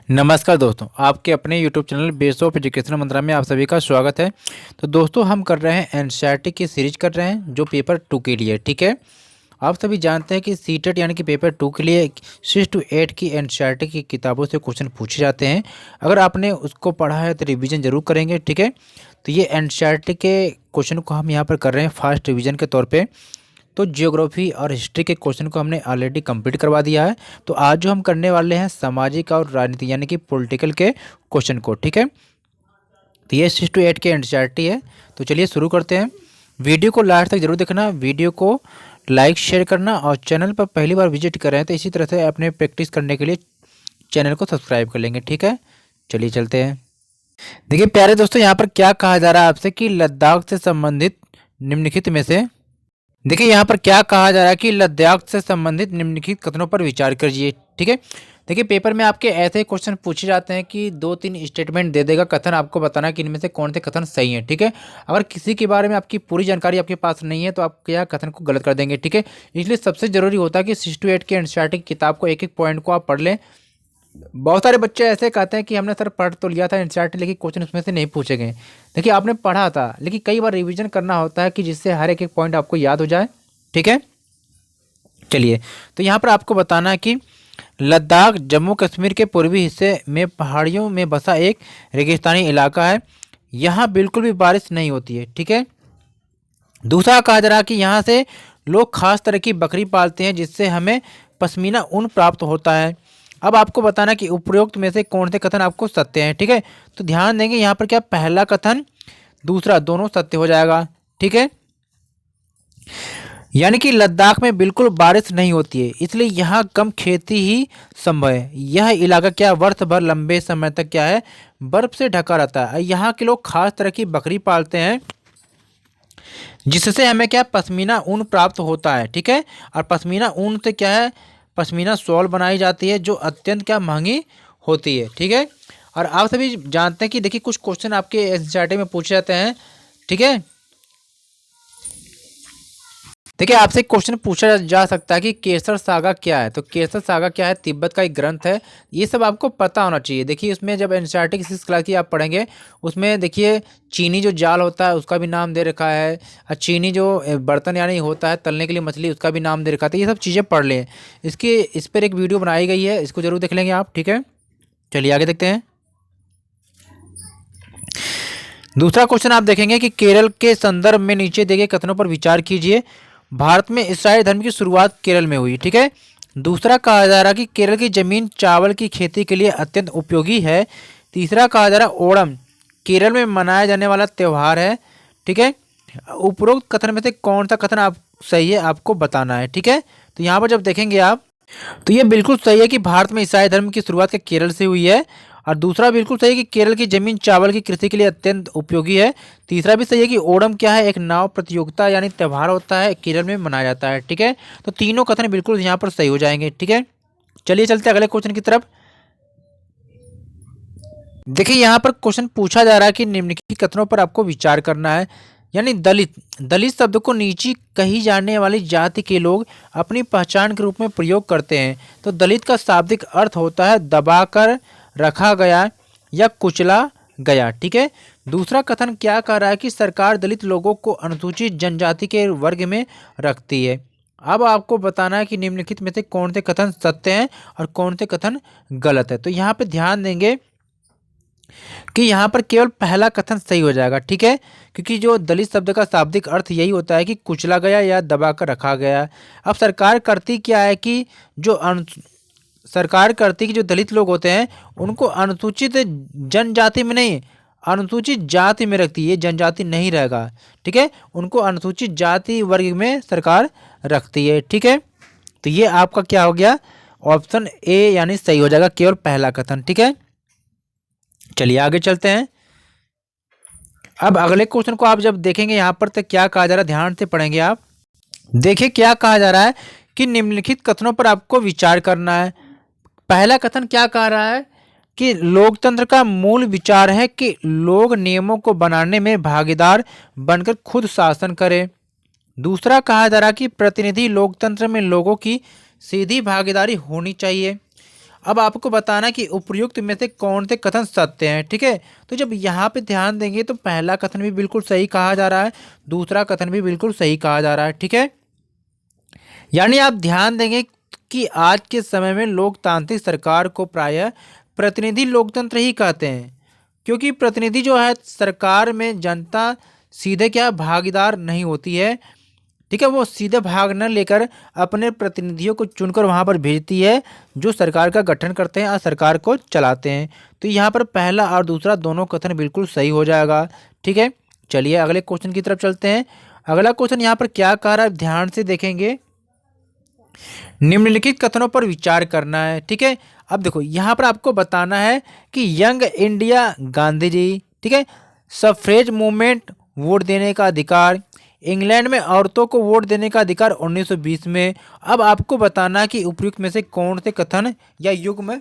नमस्कार दोस्तों, आपके अपने YouTube channel base of educational Mantra में आप सभी का स्वागत है। तो दोस्तों हम कर रहे हैं एनसीईआरटी की सीरीज कर रहे हैं जो पेपर 2 के लिए, ठीक है। आप सभी जानते हैं कि सीटेट यानी कि पेपर 2 के लिए 6 to 8 की एनसीईआरटी की किताबों से क्वेश्चन पूछे जाते हैं। अगर आपने उसको पढ़ा है तो रिवीजन जरूर करेंगे, ठीक है। तो ये एनसीईआरटी के क्वेश्चन को हम यहाँ पर कर रहे हैं फास्ट रिवीजन के तौर पर। तो जियोग्राफी और हिस्ट्री के क्वेश्चन को हमने ऑलरेडी कंप्लीट करवा दिया है। तो आज जो हम करने वाले हैं सामाजिक और राजनीति यानी कि पॉलिटिकल के क्वेश्चन को, ठीक है। तो ये 6 to 8 के एनसीईआरटी है। तो चलिए शुरू करते हैं। वीडियो को लास्ट तक जरूर देखना, वीडियो को लाइक शेयर करना, और चैनल पर पहली बार विजिट कर रहे हैं तो इसी तरह से अपने प्रैक्टिस करने के लिए चैनल को सब्सक्राइब कर लेंगे, ठीक है। चलिए चलते हैं। देखिए प्यारे दोस्तों, यहाँ पर क्या कहा जा रहा है आपसे कि लद्दाख से संबंधित निम्नलिखित में से, देखिए यहाँ पर क्या कहा जा रहा है कि लद्दाख से संबंधित निम्नलिखित कथनों पर विचार कीजिए, ठीक है। देखिए पेपर में आपके ऐसे क्वेश्चन पूछे जाते हैं कि 2-3 स्टेटमेंट दे देगा कथन, आपको बताना कि इनमें से कौन से कथन सही हैं, ठीक है। अगर किसी के बारे में आपकी पूरी जानकारी आपके पास नहीं है तो आप यह कथन को गलत कर देंगे, ठीक है। इसलिए सबसे जरूरी होता है कि 6 to 8 के एनसीईआरटी की किताब को एक एक पॉइंट को आप पढ़ लें। बहुत सारे बच्चे ऐसे कहते हैं कि हमने सर पढ़ तो लिया था एनसीईआरटी, लेकिन क्वेश्चन उसमें से नहीं पूछे गए। देखिए आपने पढ़ा था, लेकिन कई बार रिवीजन करना होता है कि जिससे हर एक पॉइंट आपको याद हो जाए, ठीक है। चलिए, तो यहाँ पर आपको बताना है कि लद्दाख जम्मू कश्मीर के पूर्वी हिस्से में पहाड़ियों में बसा एक रेगिस्तानी इलाका है। यहाँ बिल्कुल भी बारिश नहीं होती है, ठीक है। दूसरा कहा जा रहा है कि यहाँ से लोग खास तरह की बकरी पालते हैं जिससे हमें पश्मीना ऊन प्राप्त होता है। अब आपको बताना कि उपरोक्त में से कौन से कथन आपको सत्य हैं, ठीक है। तो ध्यान देंगे यहाँ पर क्या पहला कथन दूसरा दोनों सत्य हो जाएगा, ठीक है। यानी कि लद्दाख में बिल्कुल बारिश नहीं होती है, इसलिए यहाँ कम खेती ही संभव है। यह इलाका क्या वर्ष भर लंबे समय तक क्या है बर्फ से ढका रहता है। यहाँ के लोग खास तरह की बकरी पालते हैं जिससे हमें क्या पश्मीना ऊन प्राप्त होता है, ठीक है। और पश्मीना ऊन से क्या है पश्मीना शॉल बनाई जाती है जो अत्यंत क्या महंगी होती है, ठीक है। और आप सभी जानते हैं कि देखिए कुछ क्वेश्चन आपके एनसीईआरटी में पूछे जाते हैं, ठीक है। देखिए आपसे क्वेश्चन पूछा जा सकता है कि केसर सागा क्या है। तो केसर सागा क्या है, तिब्बत का एक ग्रंथ है। ये सब आपको पता होना चाहिए। देखिए उसमें जब एनसीईआरटी की 6th क्लास की आप पढ़ेंगे उसमें देखिए चीनी जो जाल होता है उसका भी नाम दे रखा है, और चीनी जो बर्तन यानी होता है तलने के लिए मछली उसका भी नाम दे रखा है। ये सब चीज़ें पढ़ लें। इस पर एक वीडियो बनाई गई है, इसको जरूर देख लेंगे आप, ठीक है। चलिए आगे देखते हैं। दूसरा क्वेश्चन आप देखेंगे कि केरल के संदर्भ में नीचे दिए गए कथनों पर विचार कीजिए। भारत में ईसाई धर्म की शुरुआत केरल में हुई, ठीक है। दूसरा कहा जा रहा है कि केरल की जमीन चावल की खेती के लिए अत्यंत उपयोगी है। तीसरा कहा जा रहा है ओणम केरल में मनाया जाने वाला त्यौहार है, ठीक है। उपरोक्त कथन में से कौन सा कथन आप सही है आपको बताना है, ठीक है। तो यहाँ पर जब देखेंगे आप तो ये बिल्कुल सही है कि भारत में ईसाई धर्म की शुरुआत केरल से हुई है। और दूसरा बिल्कुल सही है कि केरल की जमीन चावल की कृषि के लिए अत्यंत उपयोगी है। तीसरा भी सही है कि ओणम क्या है एक नाव प्रतियोगिता यानी त्यौहार होता है केरल में मनाया जाता है, ठीक है। तो तीनों कथन बिल्कुल यहाँ पर सही हो जाएंगे, ठीक है। चलिए चलते हैं अगले क्वेश्चन की तरफ। देखिए यहाँ पर क्वेश्चन पूछा जा रहा है कि निम्नलिखित कथनों पर आपको विचार करना है। यानी दलित दलित शब्द को नीची कही जाने वाली जाति के लोग अपनी पहचान के रूप में प्रयोग करते हैं। तो दलित का शाब्दिक अर्थ होता है दबाकर रखा गया या कुचला गया, ठीक है। दूसरा कथन क्या कह रहा है कि सरकार दलित लोगों को अनुसूचित जनजाति के वर्ग में रखती है। अब आपको बताना है कि निम्नलिखित में से कौन से कथन सत्य हैं और कौन से कथन गलत है। तो यहाँ पे ध्यान देंगे कि यहाँ पर केवल पहला कथन सही हो जाएगा, ठीक है। क्योंकि जो दलित शब्द का शाब्दिक अर्थ यही होता है कि कुचला गया या दबाकर रखा गया। अब सरकार करती क्या है कि सरकार करती कि जो दलित लोग होते हैं उनको अनुसूचित जनजाति में नहीं अनुसूचित जाति में रखती है, जनजाति नहीं रहेगा, ठीक है। उनको अनुसूचित जाति वर्ग में सरकार रखती है, ठीक है। तो ये आपका क्या हो गया ऑप्शन ए यानी सही हो जाएगा केवल पहला कथन, ठीक है। चलिए आगे चलते हैं। अब अगले क्वेश्चन को आप जब देखेंगे यहाँ पर तो क्या कहा जा रहा है ध्यान से पढ़ेंगे आप। देखिए क्या कहा जा रहा है कि निम्नलिखित कथनों पर आपको विचार करना है। पहला कथन क्या कह रहा है कि लोकतंत्र का मूल विचार है कि लोग नियमों को बनाने में भागीदार बनकर खुद शासन करें। दूसरा कहा जा रहा है कि प्रतिनिधि लोकतंत्र में लोगों की सीधी भागीदारी होनी चाहिए। अब आपको बताना कि उपयुक्त में से कौन से कथन सत्य हैं। ठीक है, तो जब यहाँ पे ध्यान देंगे तो पहला कथन भी बिल्कुल सही कहा जा रहा है, दूसरा कथन भी बिल्कुल सही कहा जा रहा है। ठीक है, यानी आप ध्यान देंगे कि आज के समय में लोकतांत्रिक सरकार को प्रायः प्रतिनिधि लोकतंत्र ही कहते हैं, क्योंकि प्रतिनिधि जो है सरकार में जनता सीधे क्या भागीदार नहीं होती है। ठीक है, वो सीधे भाग न लेकर अपने प्रतिनिधियों को चुनकर वहाँ पर भेजती है, जो सरकार का गठन करते हैं और सरकार को चलाते हैं। तो यहाँ पर पहला और दूसरा दोनों कथन बिल्कुल सही हो जाएगा। ठीक है, चलिए अगले क्वेश्चन की तरफ चलते हैं। अगला क्वेश्चन यहाँ पर क्या कह रहा है, ध्यान से देखेंगे। निम्नलिखित कथनों पर विचार करना है। ठीक है, अब देखो यहाँ पर आपको बताना है कि यंग इंडिया गांधी जी, ठीक है, सफ्रेज मूवमेंट, वोट देने का अधिकार, इंग्लैंड में औरतों को वोट देने का अधिकार 1920 में। अब आपको बताना है कि उपयुक्त में से कौन से कथन या युग्म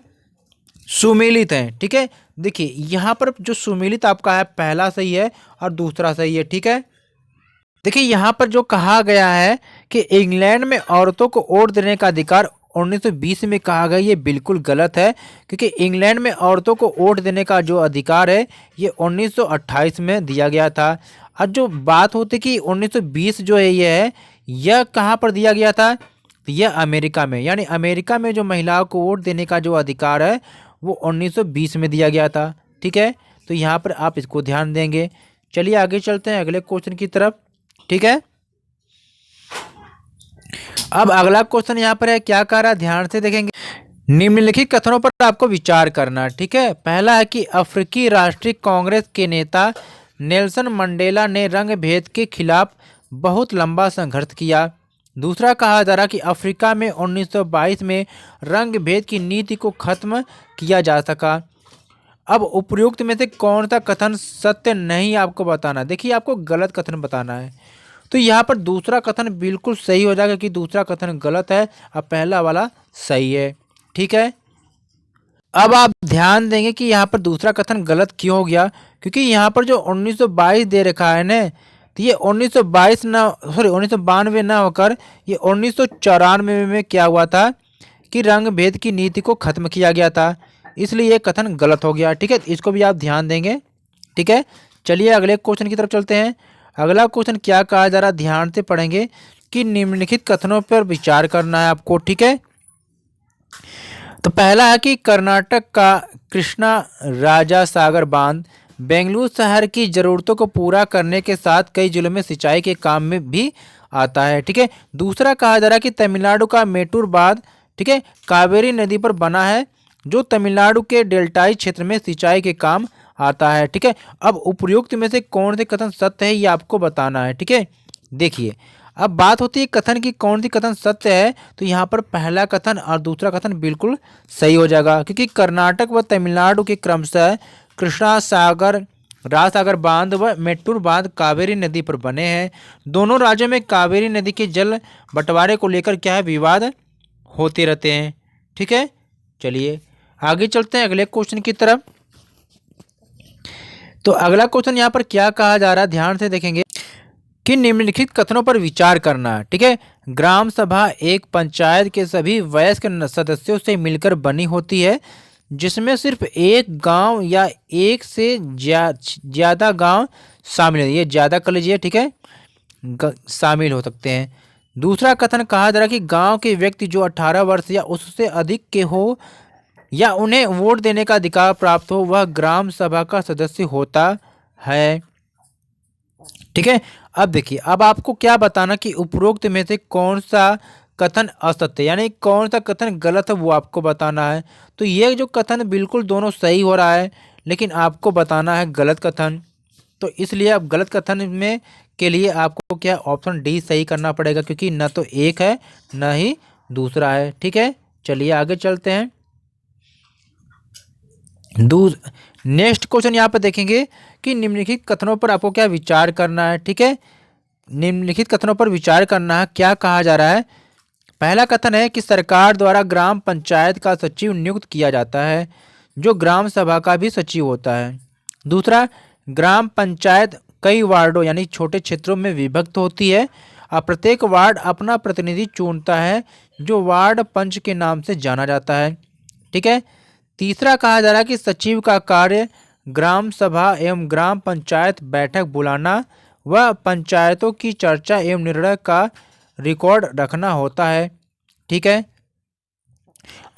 सुमेलित हैं। ठीक है, देखिए यहाँ पर जो सुमेलित आपका है पहला सही है और दूसरा सही है। ठीक है, देखिए यहाँ पर जो कहा गया है कि इंग्लैंड में औरतों को वोट देने का अधिकार 1920 में कहा गया, ये बिल्कुल गलत है, क्योंकि इंग्लैंड में औरतों को वोट देने का जो अधिकार है ये 1928 में दिया गया था। और जो बात होती कि 1920 जो है यह कहाँ पर दिया गया था, तो यह अमेरिका में, यानी अमेरिका में जो महिलाओं को वोट देने का जो अधिकार है वो 1920 में दिया गया था। ठीक है, तो यहाँ पर आप इसको ध्यान देंगे। चलिए आगे चलते हैं अगले क्वेश्चन की तरफ। ठीक है, अब अगला क्वेश्चन यहाँ पर है, क्या कह रहा है, ध्यान से देखेंगे। निम्नलिखित कथनों पर आपको विचार करना। ठीक है, पहला है कि अफ्रीकी राष्ट्रीय कांग्रेस के नेता नेल्सन मंडेला ने रंग भेद के खिलाफ बहुत लंबा संघर्ष किया। दूसरा कहा जा रहा कि अफ्रीका में 1922 में रंग भेद की नीति को खत्म किया जा सका। अब उपयुक्त में से कौन सा कथन सत्य नहीं आपको बताना। देखिए आपको गलत कथन बताना है, तो यहाँ पर दूसरा कथन बिल्कुल सही हो जाएगा कि दूसरा कथन गलत है और पहला वाला सही है। ठीक है, अब आप ध्यान देंगे कि यहाँ पर दूसरा कथन गलत क्यों हो गया, क्योंकि यहाँ पर जो 1922 दे रखा है ना, तो ये 1922 ना, सॉरी 1992 ना होकर ये 1994 में क्या हुआ था कि रंग भेद की नीति को खत्म किया गया था, इसलिए ये कथन गलत हो गया। ठीक है, इसको भी आप ध्यान देंगे। ठीक है, चलिए अगले क्वेश्चन की तरफ चलते हैं। अगला क्वेश्चन क्या कहा जा रहा है, ध्यान से पढ़ेंगे कि निम्नलिखित कथनों पर विचार करना है आपको। ठीक है, तो पहला है कि कर्नाटक का कृष्णा राजा सागर बांध बेंगलुरु शहर की ज़रूरतों को पूरा करने के साथ कई जिलों में सिंचाई के काम में भी आता है। ठीक है, दूसरा कहा जा रहा है कि तमिलनाडु का मेटूर बांध, ठीक है, कावेरी नदी पर बना है, जो तमिलनाडु के डेल्टाई क्षेत्र में सिंचाई के काम आता है। ठीक है, अब उपयुक्त में से कौन से कथन सत्य है ये आपको बताना है। ठीक है, देखिए अब बात होती है कथन की कौन सी कथन सत्य है, तो यहाँ पर पहला कथन और दूसरा कथन बिल्कुल सही हो जाएगा, क्योंकि कर्नाटक व तमिलनाडु के क्रमशः कृष्णा सागर, राज सागर बांध व मेट्टूर बांध कावेरी नदी पर बने हैं। दोनों राज्यों में कावेरी नदी के जल बंटवारे को लेकर क्या है, विवाद होते रहते हैं। ठीक है, चलिए आगे चलते हैं अगले क्वेश्चन की तरफ। तो अगला क्वेश्चन यहाँ पर क्या कहा जा रहा है, ध्यान से देखेंगे कि निम्नलिखित कथनों पर विचार करना। ठीक है, ग्राम सभा एक पंचायत के सभी वयस्क सदस्यों से मिलकर बनी होती है, जिसमें सिर्फ एक गांव या एक से ज़्यादा गांव शामिल है, ये ज़्यादा कर लीजिए। ठीक है, शामिल हो सकते हैं। दूसरा कथन कहा जा रहा है कि गांव के व्यक्ति जो 18 वर्ष या उससे अधिक के हो या उन्हें वोट देने का अधिकार प्राप्त हो, वह ग्राम सभा का सदस्य होता है। ठीक है, अब देखिए अब आपको क्या बताना कि उपरोक्त में से कौन सा कथन असत्य, यानी कौन सा कथन गलत है वो आपको बताना है। तो ये जो कथन बिल्कुल दोनों सही हो रहा है, लेकिन आपको बताना है गलत कथन। तो इसलिए अब गलत कथन में के लिए आपको क्या ऑप्शन डी सही करना पड़ेगा, क्योंकि न तो एक है न ही दूसरा है। ठीक है, चलिए आगे चलते हैं। नेक्स्ट क्वेश्चन यहाँ पर देखेंगे कि निम्नलिखित कथनों पर आपको क्या विचार करना है। ठीक है, निम्नलिखित कथनों पर विचार करना है। क्या कहा जा रहा है, पहला कथन है कि सरकार द्वारा ग्राम पंचायत का सचिव नियुक्त किया जाता है, जो ग्राम सभा का भी सचिव होता है। दूसरा, ग्राम पंचायत कई वार्डों यानी छोटे क्षेत्रों में विभक्त होती है और प्रत्येक वार्ड अपना प्रतिनिधि चुनता है, जो वार्ड पंच के नाम से जाना जाता है। ठीक है। तीसरा कहा जा रहा है कि सचिव का कार्य ग्राम सभा एवं ग्राम पंचायत बैठक बुलाना व पंचायतों की चर्चा एवं निर्णय का रिकॉर्ड रखना होता है। ठीक है।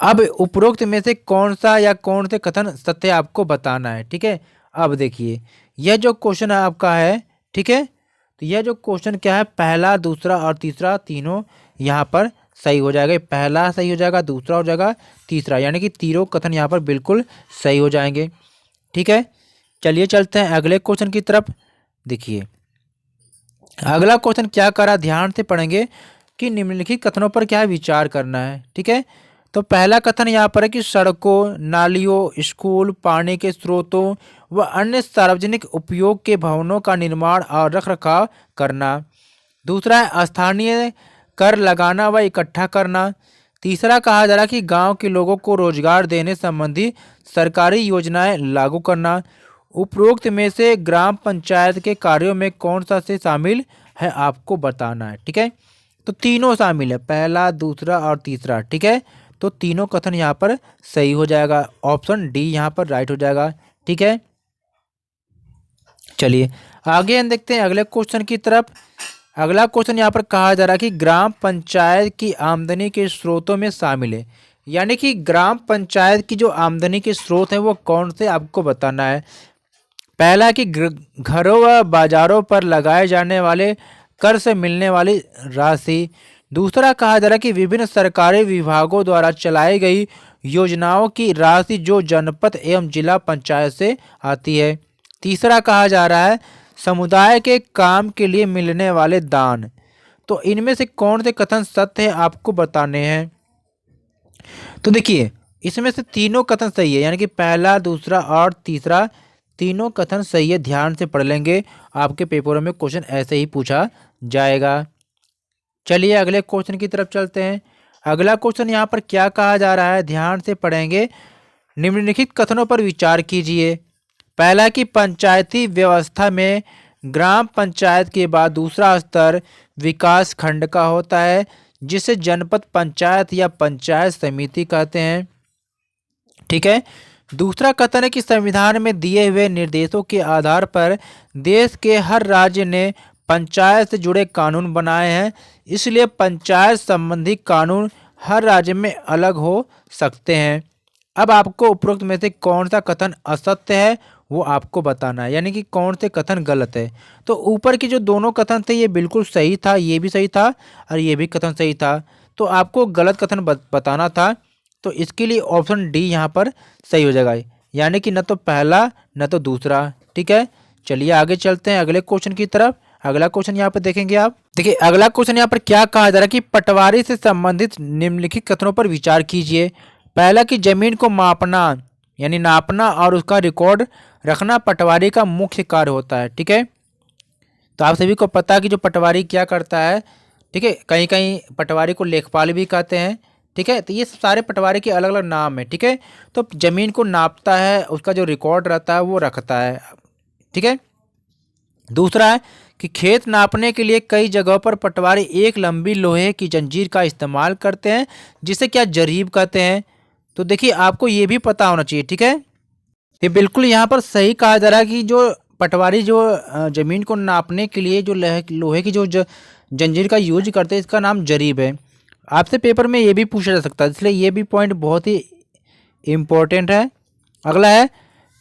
अब उपरोक्त में से कौन सा या कौन से कथन सत्य आपको बताना है। ठीक है। अब देखिए यह जो क्वेश्चन आपका है, ठीक है, तो यह जो क्वेश्चन क्या है, पहला दूसरा और तीसरा तीनों यहाँ पर सही हो जाएगा। पहला सही हो जाएगा, दूसरा हो जाएगा, तीसरा, यानी कि तीनों कथन यहाँ पर बिल्कुल सही हो जाएंगे। ठीक है। चलिए चलते हैं अगले क्वेश्चन की तरफ। देखिए अगला क्वेश्चन क्या करा, ध्यान से पढ़ेंगे कि निम्नलिखित कथनों पर क्या विचार करना है। ठीक है। तो पहला कथन यहाँ पर है कि सड़कों, नालियों, स्कूल, पानी के स्रोतों व अन्य सार्वजनिक उपयोग के भवनों का निर्माण और रखरखाव करना। दूसरा है स्थानीय कर लगाना व इकट्ठा करना। तीसरा कहा जा रहा है कि गांव के लोगों को रोजगार देने संबंधी सरकारी योजनाएं लागू करना। उपरोक्त में से ग्राम पंचायत के कार्यों में कौन सा से शामिल है आपको बताना है। ठीक है। तो तीनों शामिल है, पहला, दूसरा और तीसरा। ठीक है। तो तीनों कथन यहाँ पर सही हो जाएगा, ऑप्शन डी यहाँ पर राइट हो जाएगा। ठीक है। चलिए आगे हम देखते हैं अगले क्वेश्चन की तरफ। अगला क्वेश्चन यहाँ पर कहा जा रहा है कि ग्राम पंचायत की आमदनी के स्रोतों में शामिल है, यानी कि ग्राम पंचायत की जो आमदनी के स्रोत हैं वो कौन से आपको बताना है। पहला कि घरों व बाजारों पर लगाए जाने वाले कर से मिलने वाली राशि। दूसरा कहा जा रहा है कि विभिन्न सरकारी विभागों द्वारा चलाई गई योजनाओं की राशि जो जनपद एवं जिला पंचायत से आती है। तीसरा कहा जा रहा है समुदाय के काम के लिए मिलने वाले दान। तो इनमें से कौन से कथन सत्य है आपको बताने हैं। तो देखिए इसमें से तीनों कथन सही है, यानी कि पहला, दूसरा और तीसरा तीनों कथन सही है। ध्यान से पढ़ लेंगे, आपके पेपरों में क्वेश्चन ऐसे ही पूछा जाएगा। चलिए अगले क्वेश्चन की तरफ चलते हैं। अगला क्वेश्चन यहाँ पर क्या कहा जा रहा है, ध्यान से पढ़ेंगे। निम्नलिखित कथनों पर विचार कीजिए। पहला कि पंचायती व्यवस्था में ग्राम पंचायत के बाद दूसरा स्तर विकास खंड का होता है, जिसे जनपद पंचायत या पंचायत समिति कहते हैं। ठीक है। दूसरा कथन है कि संविधान में दिए हुए निर्देशों के आधार पर देश के हर राज्य ने पंचायत से जुड़े कानून बनाए हैं, इसलिए पंचायत संबंधी कानून हर राज्य में अलग हो सकते हैं। अब आपको उपरोक्त में से कौन सा कथन असत्य है वो आपको बताना है, यानी कि कौन से कथन गलत है। तो ऊपर के जो दोनों कथन थे ये बिल्कुल सही था, ये भी सही था और ये भी कथन सही था। तो आपको गलत कथन बताना था, तो इसके लिए ऑप्शन डी यहाँ पर सही हो जाएगा, यानी कि न तो पहला न तो दूसरा। ठीक है। चलिए आगे चलते हैं अगले क्वेश्चन की तरफ। अगला क्वेश्चन यहाँ पर देखेंगे आप। देखिए अगला क्वेश्चन यहाँ पर क्या कहा जा रहा है कि पटवारी से संबंधित निम्नलिखित कथनों पर विचार कीजिए। पहला कि जमीन को मापना यानी नापना और उसका रिकॉर्ड रखना पटवारी का मुख्य कार्य होता है। ठीक है। तो आप सभी को पता है कि जो पटवारी क्या करता है। ठीक है। कहीं कहीं पटवारी को लेखपाल भी कहते हैं। ठीक है। तो ये सारे पटवारी के अलग अलग नाम है। ठीक है। तो जमीन को नापता है, उसका जो रिकॉर्ड रहता है वो रखता है। ठीक है। दूसरा है कि खेत नापने के लिए कई जगहों पर पटवारी एक लंबी लोहे की जंजीर का इस्तेमाल करते हैं, जिसे क्या जरीब कहते हैं। तो देखिए आपको ये भी पता होना चाहिए। ठीक है। ये बिल्कुल यहाँ पर सही कहा जा रहा है कि जो पटवारी जो जमीन को नापने के लिए जो लोहे की जो जंजीर का यूज करते हैं, इसका नाम जरीब है। आपसे पेपर में ये भी पूछा जा सकता है, इसलिए ये भी पॉइंट बहुत ही इम्पोर्टेंट है। अगला है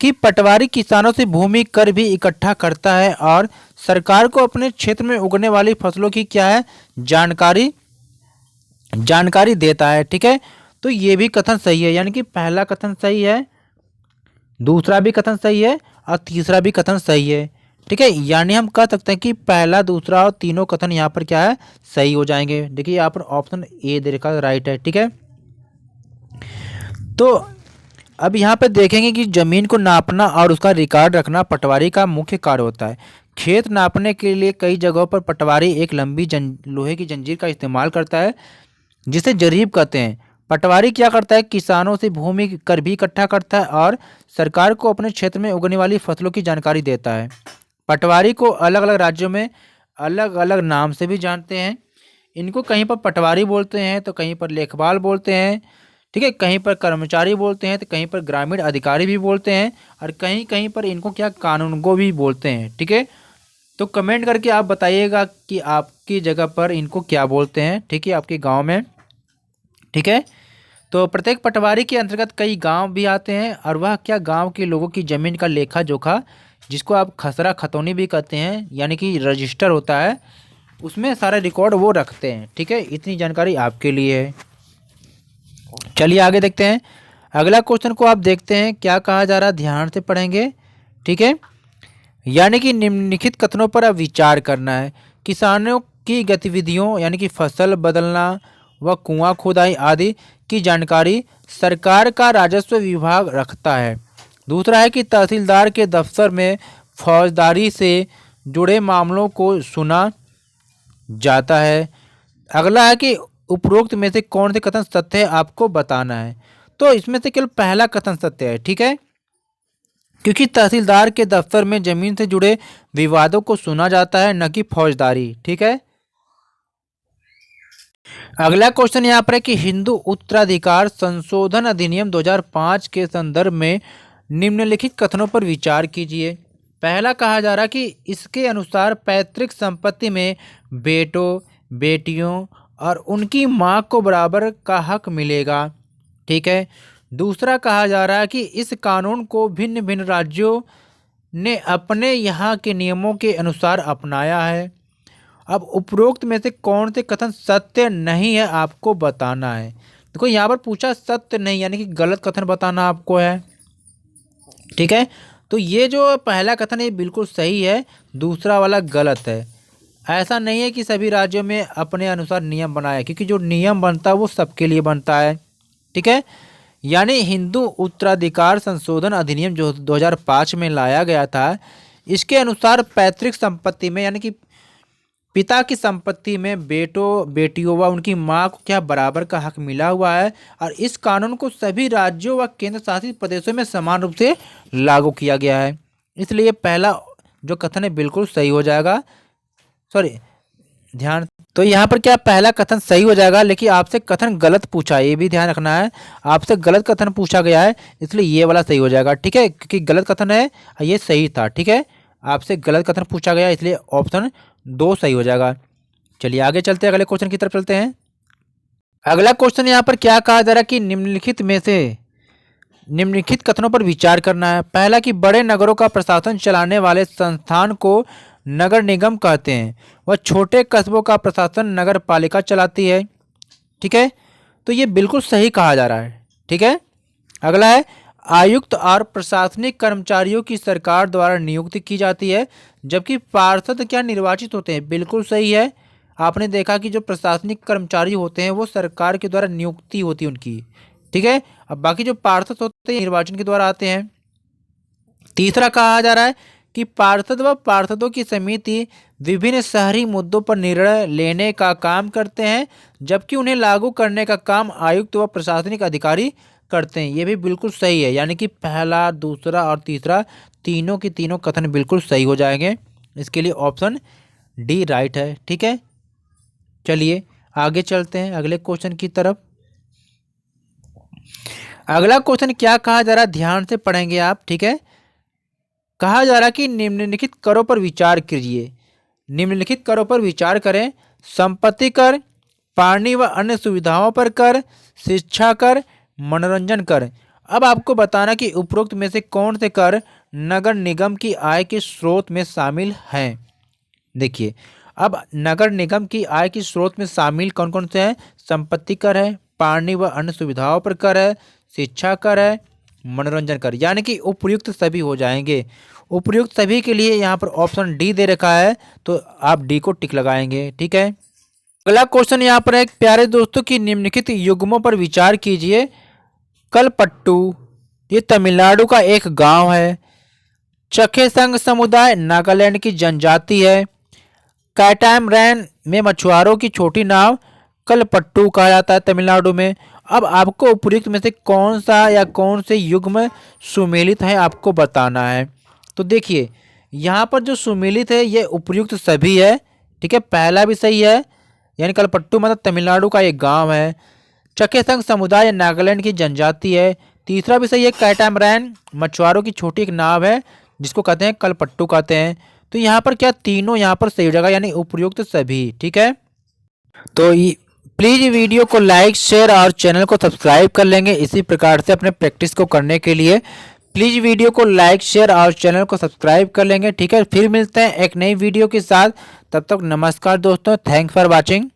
कि पटवारी किसानों से भूमि कर भी इकट्ठा करता है और सरकार को अपने क्षेत्र में उगने वाली फसलों की क्या है जानकारी देता है। ठीक है। तो ये भी कथन सही है, यानी कि पहला कथन सही है, दूसरा भी कथन सही है और तीसरा भी कथन सही है। ठीक है। यानी हम कह सकते हैं कि पहला, दूसरा और तीनों कथन यहाँ पर क्या है सही हो जाएंगे। देखिए यहाँ पर ऑप्शन ए दे रखा राइट है। ठीक है। तो अब यहाँ पे देखेंगे कि जमीन को नापना और उसका रिकॉर्ड रखना पटवारी का मुख्य कार्य होता है। खेत नापने के लिए कई जगहों पर पटवारी एक लंबी लोहे की जंजीर का इस्तेमाल करता है, जिसे जरीब कहते हैं। पटवारी क्या करता है, किसानों से भूमि कर भी इकट्ठा करता है और सरकार को अपने क्षेत्र में उगने वाली फसलों की जानकारी देता है। पटवारी को अलग अलग राज्यों में अलग अलग नाम से भी जानते हैं। इनको कहीं पर पटवारी बोलते हैं तो कहीं पर लेखपाल बोलते हैं। ठीक है, कहीं पर कर्मचारी बोलते हैं तो कहीं पर ग्रामीण अधिकारी भी बोलते हैं और कहीं कहीं पर इनको क्या कानूनगो भी बोलते हैं। ठीक है, तो कमेंट करके आप बताइएगा कि आपकी जगह पर इनको क्या बोलते हैं। ठीक है, आपके गांव में। ठीक है, तो प्रत्येक पटवारी के अंतर्गत कई गांव भी आते हैं और वह क्या गांव के लोगों की ज़मीन का लेखा जोखा, जिसको आप खसरा खतौनी भी कहते हैं, यानी कि रजिस्टर होता है, उसमें सारा रिकॉर्ड वो रखते हैं। ठीक है, इतनी जानकारी आपके लिए है। चलिए आगे देखते हैं। अगला क्वेश्चन को आप देखते हैं क्या कहा जा रहा है, ध्यान से पढ़ेंगे। ठीक है, यानी कि निम्नलिखित कथनों पर अब विचार करना है। किसानों की गतिविधियों यानी कि फसल बदलना व कुआं खुदाई आदि की जानकारी सरकार का राजस्व विभाग रखता है। दूसरा है कि तहसीलदार के दफ्तर में फौजदारी से जुड़े मामलों को सुना जाता है। अगला है कि उपरोक्त में से कौन से कथन सत्य है, आपको बताना है। तो इसमें से केवल पहला कथन सत्य है। ठीक है, क्योंकि तहसीलदार के दफ्तर में जमीन से जुड़े विवादों को सुना जाता है, न कि फौजदारी। ठीक है, अगला क्वेश्चन यहाँ पर है कि हिंदू उत्तराधिकार संशोधन अधिनियम 2005 के संदर्भ में निम्नलिखित कथनों पर विचार कीजिए। पहला कहा जा रहा है कि इसके अनुसार पैतृक संपत्ति में बेटों बेटियों और उनकी मां को बराबर का हक मिलेगा। ठीक है, दूसरा कहा जा रहा है कि इस कानून को भिन्न भिन्न राज्यों ने अपने यहाँ के नियमों के अनुसार अपनाया है। अब उपरोक्त में से कौन से कथन सत्य नहीं है, आपको बताना है। देखो यहाँ पर पूछा सत्य नहीं, यानी कि गलत कथन बताना आपको है। ठीक है, तो ये जो पहला कथन है बिल्कुल सही है, दूसरा वाला गलत है। ऐसा नहीं है कि सभी राज्यों में अपने अनुसार नियम बनाया, क्योंकि जो नियम बनता है वो सबके लिए बनता है। ठीक है, यानी हिंदू उत्तराधिकार संशोधन अधिनियम जो 2005 में लाया गया था, इसके अनुसार पैतृक संपत्ति में यानी कि पिता की संपत्ति में बेटों बेटियों व उनकी मां को क्या बराबर का हक मिला हुआ है, और इस कानून को सभी राज्यों व केंद्र शासित प्रदेशों में समान रूप से लागू किया गया है। इसलिए पहला जो कथन है बिल्कुल सही हो जाएगा। सॉरी, ध्यान, तो यहाँ पर क्या पहला कथन सही हो जाएगा, लेकिन आपसे कथन गलत पूछा है, ये भी ध्यान रखना है। आपसे गलत कथन पूछा गया है, इसलिए ये वाला सही हो जाएगा। ठीक है, क्योंकि गलत कथन है, ये सही था। ठीक है, आपसे गलत कथन पूछा गया, इसलिए ऑप्शन 2 सही हो जाएगा। चलिए आगे चलते हैं, अगले क्वेश्चन की तरफ चलते हैं। अगला क्वेश्चन यहाँ पर क्या कहा जा रहा है कि निम्नलिखित में से निम्नलिखित कथनों पर विचार करना है। पहला कि बड़े नगरों का प्रशासन चलाने वाले संस्थान को नगर निगम कहते हैं, वह छोटे कस्बों का प्रशासन नगर पालिका चलाती है। ठीक है, तो ये बिल्कुल सही कहा जा रहा है। ठीक है, अगला है आयुक्त और प्रशासनिक कर्मचारियों की सरकार द्वारा नियुक्ति की जाती है, जबकि पार्षद क्या निर्वाचित होते हैं। बिल्कुल सही है, आपने देखा कि जो प्रशासनिक कर्मचारी होते हैं वो सरकार के द्वारा नियुक्ति होती है उनकी। ठीक है, अब बाकी जो पार्षद होते हैं निर्वाचन के द्वारा आते हैं। तीसरा कहा जा रहा है कि पार्षद व पार्षदों की समिति विभिन्न शहरी मुद्दों पर निर्णय लेने का काम करते हैं, जबकि उन्हें लागू करने का काम आयुक्त व प्रशासनिक अधिकारी करते हैं। ये भी बिल्कुल सही है, यानी कि पहला दूसरा और तीसरा तीनों की तीनों कथन बिल्कुल सही हो जाएंगे। इसके लिए ऑप्शन डी राइट है। ठीक है, चलिए आगे चलते हैं अगले क्वेश्चन की तरफ। अगला क्वेश्चन क्या कहा जा रहा है, ध्यान से पढ़ेंगे आप। ठीक है, कहा जा रहा है कि निम्नलिखित करों पर विचार कीजिए। निम्नलिखित करों पर विचार करें। संपत्ति कर, पानी व अन्य सुविधाओं पर कर, शिक्षा कर, मनोरंजन कर। अब आपको बताना कि उपरोक्त में से कौन से कर नगर निगम की आय के स्रोत में शामिल हैं। देखिए, अब नगर निगम की आय के स्रोत में शामिल कौन कौन से हैं। संपत्ति कर है, पानी व अन्य सुविधाओं पर कर है, शिक्षा कर है, मनोरंजन कर, यानी कि उपयुक्त सभी हो जाएंगे। उपयुक्त सभी के लिए यहाँ पर ऑप्शन डी दे रखा है, तो आप डी को टिक लगाएंगे। ठीक है, अगला क्वेश्चन यहाँ पर एक प्यारे दोस्तों की निम्नलिखित युग्मों पर विचार कीजिए। कलपट्टू, ये तमिलनाडु का एक गांव है। चखे संघ समुदाय नागालैंड की जनजाति है। कैटामरैन में मछुआरों की छोटी नाव कलपट्टू कहा जाता है तमिलनाडु में। अब आपको उपयुक्त में से कौन सा या कौन से युग्म सुमेलित है, आपको बताना है। तो देखिए, यहाँ पर जो सुमेलित है ये उपयुक्त सभी है। ठीक है, पहला भी सही है, यानी कलपट्टू मतलब तमिलनाडु का एक गांव है। चखेसंग समुदाय नागालैंड की जनजाति है। तीसरा विषय है कैटामरैन, मछुआरों की छोटी एक नाव है जिसको कहते हैं कलपट्टू कहते हैं। तो यहाँ पर क्या तीनों यहाँ पर सही जगह यानी उपयुक्त सभी। ठीक है, तो प्लीज वीडियो को लाइक शेयर और चैनल को सब्सक्राइब कर लेंगे इसी प्रकार से अपने प्रैक्टिस को करने के लिए। प्लीज वीडियो को लाइक शेयर और चैनल को सब्सक्राइब कर लेंगे। ठीक है, फिर मिलते हैं एक नई वीडियो के साथ। तब तक नमस्कार दोस्तों, थैंक्स फॉर वॉचिंग।